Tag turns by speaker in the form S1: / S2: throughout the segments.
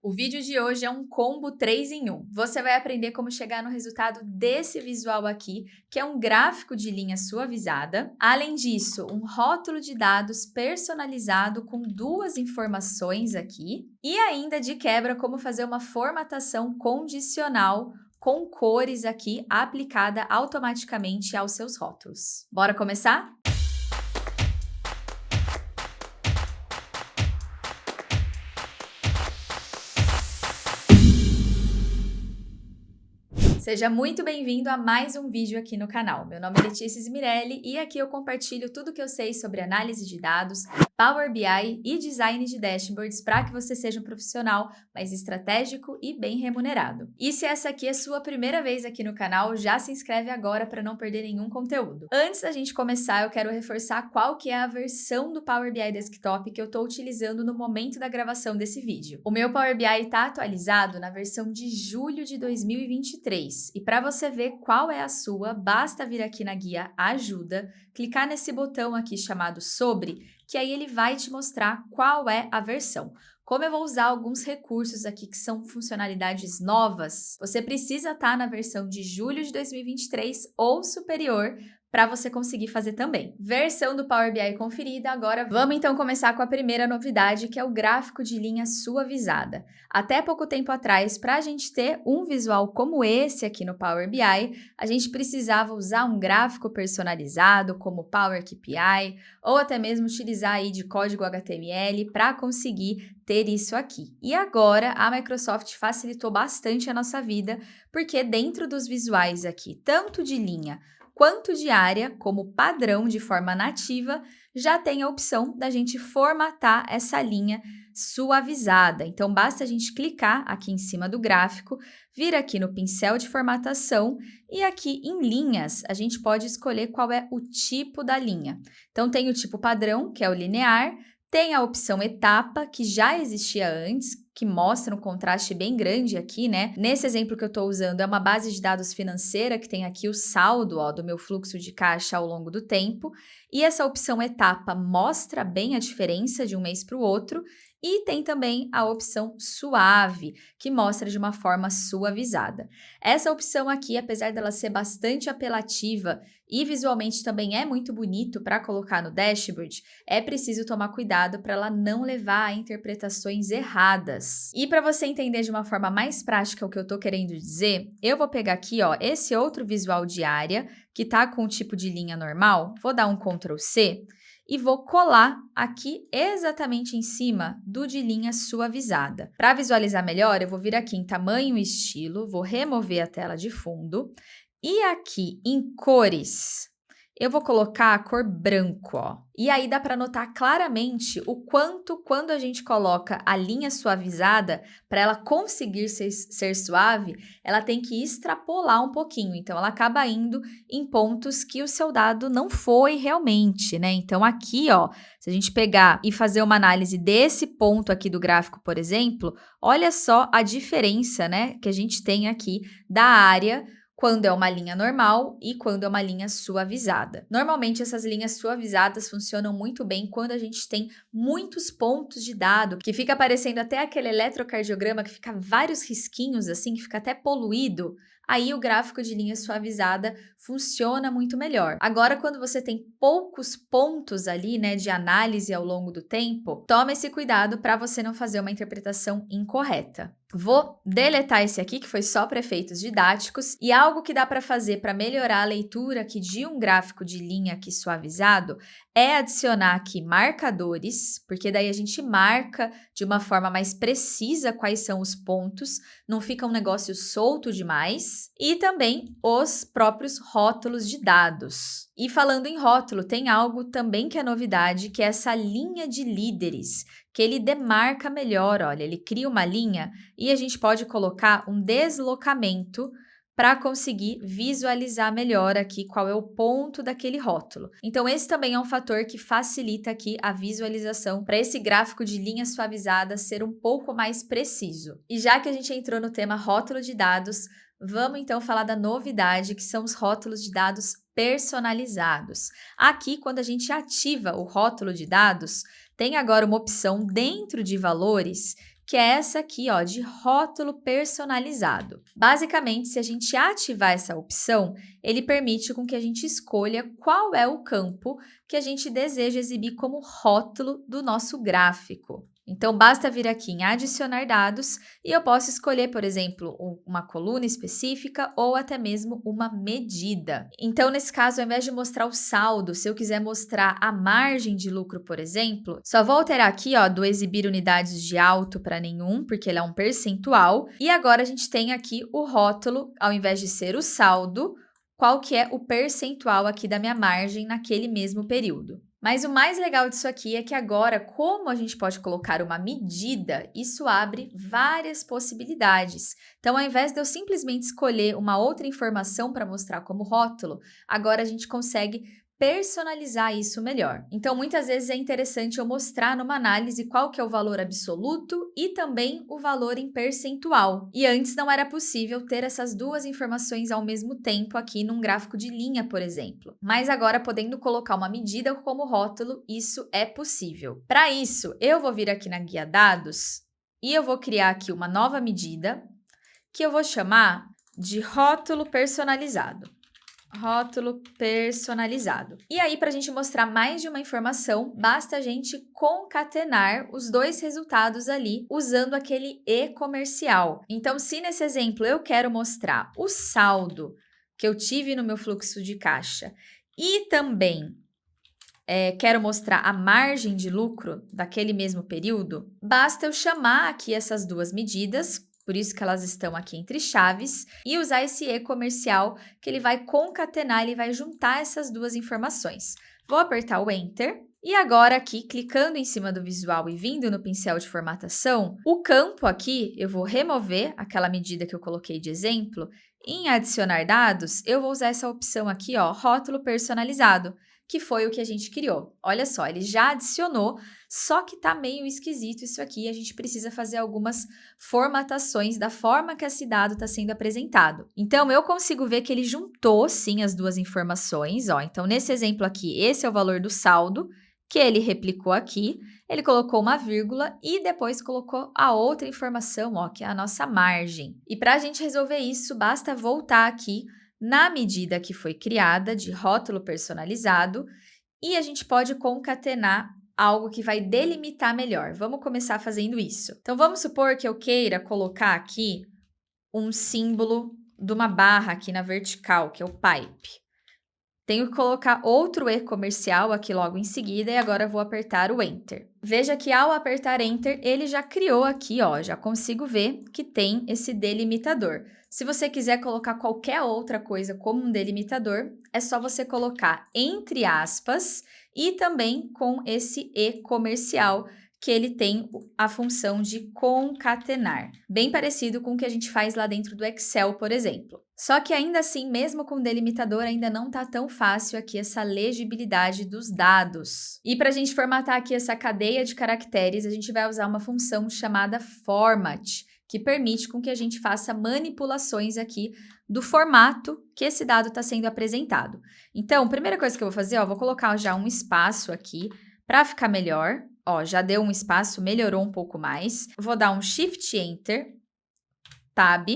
S1: O vídeo de hoje é um combo 3 em 1. Você vai aprender como chegar no resultado desse visual aqui, que é um gráfico de linha suavizada. Além disso, um rótulo de dados personalizado com 2 informações aqui. E ainda, de quebra, como fazer uma formatação condicional com cores aqui aplicada automaticamente aos seus rótulos. Bora começar? Seja muito bem-vindo a mais um vídeo aqui no canal. Meu nome é Letícia Smirelli e aqui eu compartilho tudo que eu sei sobre análise de dados, Power BI e design de dashboards para que você seja um profissional mais estratégico e bem remunerado. E se essa aqui é sua primeira vez aqui no canal, já se inscreve agora para não perder nenhum conteúdo. Antes da gente começar, eu quero reforçar qual que é a versão do Power BI Desktop que eu estou utilizando no momento da gravação desse vídeo. O meu Power BI está atualizado na versão de julho de 2023. E para você ver qual é a sua, basta vir aqui na guia Ajuda, clicar nesse botão aqui chamado Sobre, que aí ele vai te mostrar qual é a versão. Como eu vou usar alguns recursos aqui que são funcionalidades novas, você precisa estar na versão de julho de 2023 ou superior para você conseguir fazer também. Versão do Power BI conferida, agora vamos então começar com a primeira novidade, que é o gráfico de linha suavizada. Até pouco tempo atrás, para a gente ter um visual como esse aqui no Power BI, a gente precisava usar um gráfico personalizado, como Power KPI, ou até mesmo utilizar aí de código HTML para conseguir ter isso aqui. E agora a Microsoft facilitou bastante a nossa vida, porque dentro dos visuais aqui, tanto de linha quanto de área, como padrão de forma nativa, já tem a opção da gente formatar essa linha suavizada. Então, basta a gente clicar aqui em cima do gráfico, vir aqui no pincel de formatação e aqui em linhas, a gente pode escolher qual é o tipo da linha. Então, tem o tipo padrão, que é o linear, tem a opção etapa, que já existia antes, que mostra um contraste bem grande aqui, né? Nesse exemplo que eu estou usando, é uma base de dados financeira que tem aqui o saldo, ó, do meu fluxo de caixa ao longo do tempo. E essa opção etapa mostra bem a diferença de um mês para o outro. E tem também a opção suave, que mostra de uma forma suavizada. Essa opção aqui, apesar dela ser bastante apelativa e visualmente também é muito bonito para colocar no dashboard, é preciso tomar cuidado para ela não levar a interpretações erradas. E para você entender de uma forma mais prática o que eu estou querendo dizer, eu vou pegar aqui, ó, esse outro visual de área, que está com o tipo de linha normal, vou dar um Ctrl C, e vou colar aqui exatamente em cima do de linha suavizada. Para visualizar melhor, eu vou vir aqui em tamanho e estilo, vou remover a tela de fundo e aqui em cores, eu vou colocar a cor branco, ó. E aí dá para notar claramente o quanto, quando a gente coloca a linha suavizada, para ela conseguir ser suave, ela tem que extrapolar um pouquinho. Então, ela acaba indo em pontos que o seu dado não foi realmente, né? Então, aqui, ó, se a gente pegar e fazer uma análise desse ponto aqui do gráfico, por exemplo, olha só a diferença, né, que a gente tem aqui da área quando é uma linha normal e quando é uma linha suavizada. Normalmente, essas linhas suavizadas funcionam muito bem quando a gente tem muitos pontos de dado, que fica aparecendo até aquele eletrocardiograma, que fica vários risquinhos assim, que fica até poluído. Aí o gráfico de linha suavizada funciona muito melhor. Agora, quando você tem poucos pontos ali, né, de análise ao longo do tempo, toma esse cuidado para você não fazer uma interpretação incorreta. Vou deletar esse aqui, que foi só para efeitos didáticos, e algo que dá para fazer para melhorar a leitura aqui de um gráfico de linha aqui suavizado é adicionar aqui marcadores, porque daí a gente marca de uma forma mais precisa quais são os pontos, não fica um negócio solto demais, e também os próprios rótulos de dados. E falando em rótulo, tem algo também que é novidade, que é essa linha de líderes, que ele demarca melhor, olha, ele cria uma linha e a gente pode colocar um deslocamento para conseguir visualizar melhor aqui qual é o ponto daquele rótulo. Então, esse também é um fator que facilita aqui a visualização para esse gráfico de linha suavizada ser um pouco mais preciso. E já que a gente entrou no tema rótulo de dados, vamos então falar da novidade, que são os rótulos de dados personalizados. Aqui, quando a gente ativa o rótulo de dados, tem agora uma opção dentro de valores que é essa aqui, ó, de rótulo personalizado. Basicamente, se a gente ativar essa opção, ele permite com que a gente escolha qual é o campo que a gente deseja exibir como rótulo do nosso gráfico. Então, basta vir aqui em adicionar dados e eu posso escolher, por exemplo, uma coluna específica ou até mesmo uma medida. Então, nesse caso, ao invés de mostrar o saldo, se eu quiser mostrar a margem de lucro, por exemplo, só vou alterar aqui, ó, do exibir unidades de alto para nenhum, porque ele é um percentual. E agora a gente tem aqui o rótulo, ao invés de ser o saldo, qual que é o percentual aqui da minha margem naquele mesmo período. Mas o mais legal disso aqui é que agora, como a gente pode colocar uma medida, isso abre várias possibilidades. Então, ao invés de eu simplesmente escolher uma outra informação para mostrar como rótulo, agora a gente consegue personalizar isso melhor. Então, muitas vezes é interessante eu mostrar numa análise qual que é o valor absoluto e também o valor em percentual. E antes não era possível ter essas duas informações ao mesmo tempo aqui num gráfico de linha, por exemplo. Mas agora, podendo colocar uma medida como rótulo, isso é possível. Para isso, eu vou vir aqui na guia dados e eu vou criar aqui uma nova medida que eu vou chamar de rótulo personalizado. Rótulo personalizado. E aí, para a gente mostrar mais de uma informação, basta a gente concatenar os dois resultados ali usando aquele e-comercial. Então, se nesse exemplo eu quero mostrar o saldo que eu tive no meu fluxo de caixa e também quero mostrar a margem de lucro daquele mesmo período, basta eu chamar aqui essas duas medidas, por isso que elas estão aqui entre chaves, e usar esse e-comercial que ele vai concatenar, ele vai juntar essas duas informações. Vou apertar o Enter. E agora aqui, clicando em cima do visual e vindo no pincel de formatação, o campo aqui, eu vou remover aquela medida que eu coloquei de exemplo. Em adicionar dados, eu vou usar essa opção aqui, ó, rótulo personalizado, que foi o que a gente criou. Olha só, ele já adicionou, só que tá meio esquisito isso aqui, a gente precisa fazer algumas formatações da forma que esse dado está sendo apresentado. Então, eu consigo ver que ele juntou, sim, as duas informações, ó. Então, nesse exemplo aqui, esse é o valor do saldo, que ele replicou aqui, ele colocou uma vírgula e depois colocou a outra informação, ó, que é a nossa margem. E para a gente resolver isso, basta voltar aqui na medida que foi criada de rótulo personalizado e a gente pode concatenar algo que vai delimitar melhor. Vamos começar fazendo isso. Então, vamos supor que eu queira colocar aqui um símbolo de uma barra aqui na vertical, que é o pipe. Tenho que colocar outro e-comercial aqui logo em seguida e agora vou apertar o Enter. Veja que ao apertar Enter, ele já criou aqui, ó, já consigo ver que tem esse delimitador. Se você quiser colocar qualquer outra coisa como um delimitador, é só você colocar entre aspas e também com esse e-comercial, que ele tem a função de concatenar, bem parecido com o que a gente faz lá dentro do Excel, por exemplo. Só que ainda assim, mesmo com o delimitador, ainda não está tão fácil aqui essa legibilidade dos dados. E para a gente formatar aqui essa cadeia de caracteres, a gente vai usar uma função chamada format, que permite com que a gente faça manipulações aqui do formato que esse dado está sendo apresentado. Então, a primeira coisa que eu vou fazer, ó, vou colocar já um espaço aqui para ficar melhor. Ó, já deu um espaço, melhorou um pouco mais. Vou dar um Shift Enter, Tab.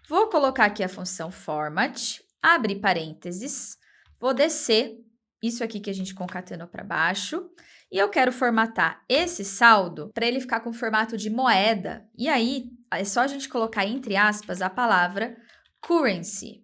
S1: Vou colocar aqui a função Format, abre parênteses. Vou descer isso aqui que a gente concatenou para baixo. E eu quero formatar esse saldo para ele ficar com formato de moeda. E aí, é só a gente colocar entre aspas a palavra currency.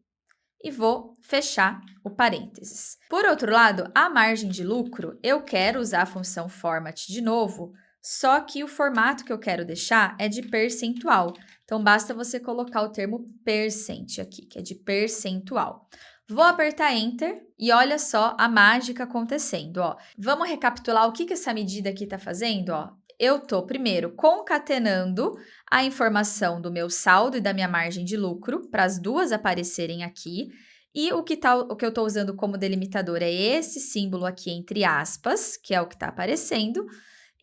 S1: E vou fechar o parênteses. Por outro lado, a margem de lucro, eu quero usar a função format de novo, só que o formato que eu quero deixar é de percentual. Então, basta você colocar o termo percent aqui, que é de percentual. Vou apertar Enter e olha só a mágica acontecendo, ó. Vamos recapitular o que essa medida aqui está fazendo, ó. Eu estou, primeiro, concatenando a informação do meu saldo e da minha margem de lucro para as duas aparecerem aqui. E o que eu estou usando como delimitador é esse símbolo aqui entre aspas, que é o que está aparecendo.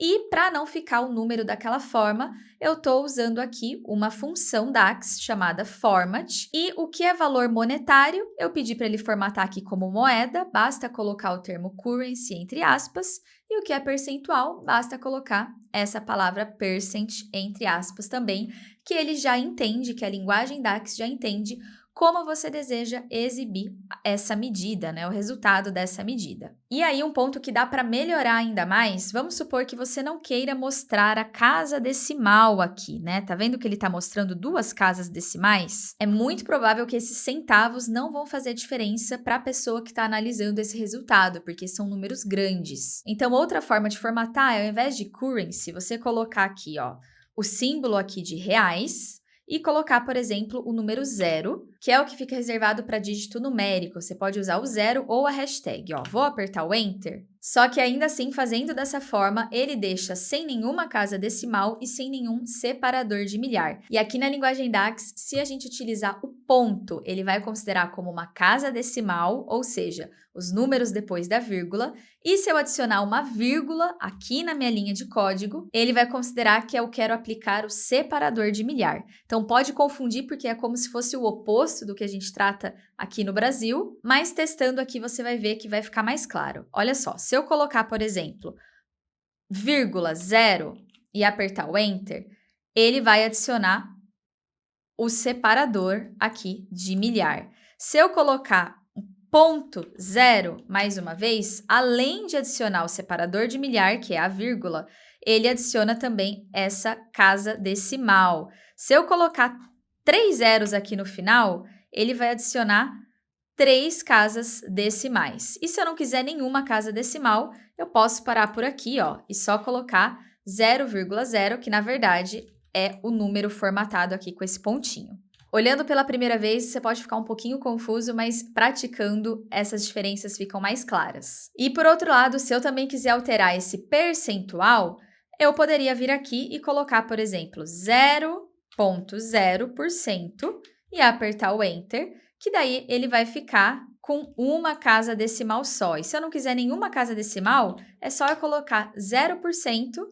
S1: E para não ficar o número daquela forma, eu estou usando aqui uma função DAX chamada format. E o que é valor monetário, eu pedi para ele formatar aqui como moeda, basta colocar o termo currency entre aspas. E o que é percentual, basta colocar essa palavra percent entre aspas também, que ele já entende, que a linguagem DAX já entende como você deseja exibir essa medida, né? O resultado dessa medida. E aí, um ponto que dá para melhorar ainda mais, vamos supor que você não queira mostrar a casa decimal aqui, né? Tá vendo que ele está mostrando 2 casas decimais? É muito provável que esses centavos não vão fazer diferença para a pessoa que está analisando esse resultado, porque são números grandes. Então, outra forma de formatar é, ao invés de currency, você colocar aqui, ó, o símbolo aqui de reais, e colocar, por exemplo, o número 0, que é o que fica reservado para dígito numérico. Você pode usar o 0 ou a hashtag. Ó, vou apertar o Enter. Só que ainda assim, fazendo dessa forma, ele deixa sem nenhuma casa decimal e sem nenhum separador de milhar. E aqui na linguagem DAX, se a gente utilizar o ponto, ele vai considerar como uma casa decimal, ou seja, os números depois da vírgula. E se eu adicionar uma vírgula aqui na minha linha de código, ele vai considerar que eu quero aplicar o separador de milhar. Então pode confundir porque é como se fosse o oposto do que a gente trata aqui no Brasil, mas testando aqui você vai ver que vai ficar mais claro. Olha só, se eu colocar, por exemplo, vírgula 0 e apertar o Enter, ele vai adicionar o separador aqui de milhar. Se eu colocar ponto 0 mais uma vez, além de adicionar o separador de milhar, que é a vírgula, ele adiciona também essa casa decimal. Se eu colocar 3 zeros aqui no final, ele vai adicionar 3 casas decimais. E se eu não quiser nenhuma casa decimal, eu posso parar por aqui, ó, e só colocar 0,0, que na verdade é o número formatado aqui com esse pontinho. Olhando pela primeira vez, você pode ficar um pouquinho confuso, mas praticando, essas diferenças ficam mais claras. E por outro lado, se eu também quiser alterar esse percentual, eu poderia vir aqui e colocar, por exemplo, 0,0% e apertar o Enter, que daí ele vai ficar com uma casa decimal só. E se eu não quiser nenhuma casa decimal, é só eu colocar 0%.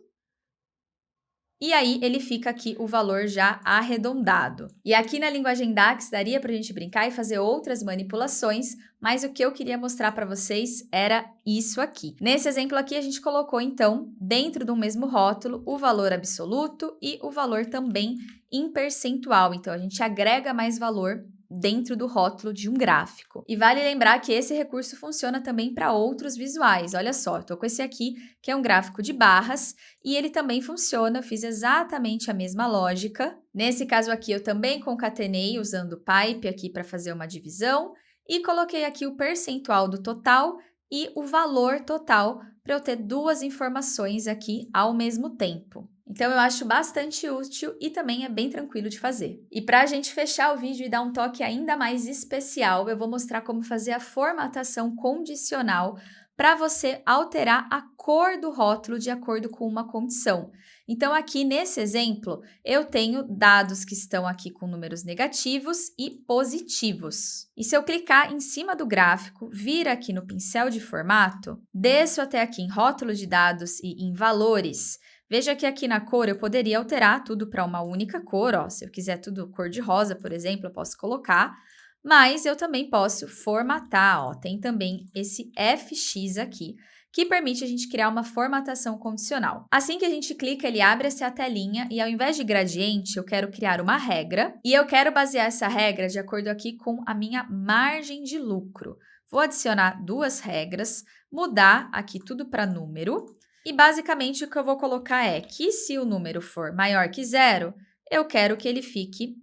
S1: E aí, ele fica aqui o valor já arredondado. E aqui na linguagem DAX, daria para a gente brincar e fazer outras manipulações, mas o que eu queria mostrar para vocês era isso aqui. Nesse exemplo aqui, a gente colocou, então, dentro do mesmo rótulo, o valor absoluto e o valor também em percentual. Então, a gente agrega mais valor dentro do rótulo de um gráfico. E vale lembrar que esse recurso funciona também para outros visuais. Olha só, eu estou com esse aqui, que é um gráfico de barras, e ele também funciona, eu fiz exatamente a mesma lógica. Nesse caso aqui, eu também concatenei usando o pipe aqui para fazer uma divisão, e coloquei aqui o percentual do total e o valor total para eu ter 2 informações aqui ao mesmo tempo. Então, eu acho bastante útil e também é bem tranquilo de fazer. E para a gente fechar o vídeo e dar um toque ainda mais especial, eu vou mostrar como fazer a formatação condicional para você alterar a cor do rótulo de acordo com uma condição. Então, aqui nesse exemplo, eu tenho dados que estão aqui com números negativos e positivos. E se eu clicar em cima do gráfico, vir aqui no pincel de formato, desço até aqui em rótulo de dados e em valores. Veja que aqui na cor eu poderia alterar tudo para uma única cor, ó. Se eu quiser tudo cor de rosa, por exemplo, eu posso colocar. Mas eu também posso formatar, ó. Tem também esse FX aqui, que permite a gente criar uma formatação condicional. Assim que a gente clica, ele abre essa telinha e ao invés de gradiente, eu quero criar uma regra. E eu quero basear essa regra de acordo aqui com a minha margem de lucro. Vou adicionar 2 regras, mudar aqui tudo para número. E basicamente o que eu vou colocar é que se o número for maior que 0, eu quero que ele fique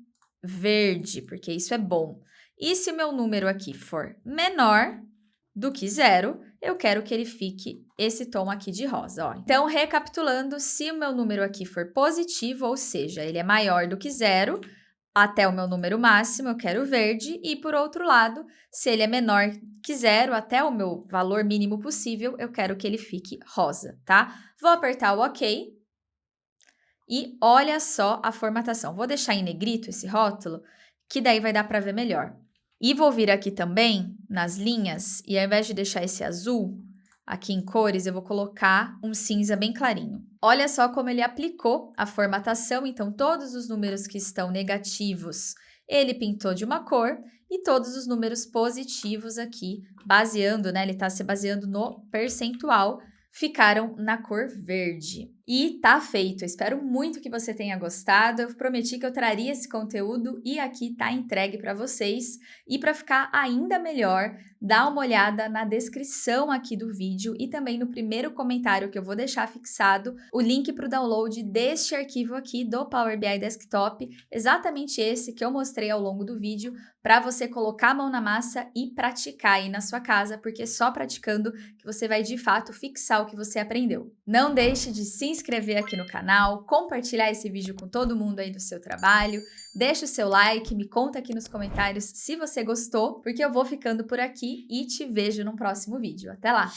S1: verde, porque isso é bom. E se o meu número aqui for menor do que 0, eu quero que ele fique esse tom aqui de rosa, ó. Então, recapitulando, se o meu número aqui for positivo, ou seja, ele é maior do que 0, até o meu número máximo, eu quero verde, e por outro lado, se ele é menor que 0, até o meu valor mínimo possível, eu quero que ele fique rosa, tá? Vou apertar o OK e olha só a formatação. Vou deixar em negrito esse rótulo, que daí vai dar para ver melhor. E vou vir aqui também nas linhas, e ao invés de deixar esse azul, Aqui em cores, eu vou colocar um cinza bem clarinho. Olha só como ele aplicou a formatação, então todos os números que estão negativos, ele pintou de uma cor, e todos os números positivos aqui, baseando, né, ele está se baseando no percentual, ficaram na cor verde. E tá feito, eu espero muito que você tenha gostado, eu prometi que eu traria esse conteúdo e aqui tá entregue para vocês. E para ficar ainda melhor, dá uma olhada na descrição aqui do vídeo e também no primeiro comentário que eu vou deixar fixado o link para o download deste arquivo aqui do Power BI Desktop, exatamente esse que eu mostrei ao longo do vídeo, para você colocar a mão na massa e praticar aí na sua casa, porque só praticando que você vai de fato fixar o que você aprendeu. Não deixe de se inscrever aqui no canal, compartilhar esse vídeo com todo mundo aí do seu trabalho, deixa o seu like, me conta aqui nos comentários se você gostou, porque eu vou ficando por aqui e te vejo no próximo vídeo. Até lá!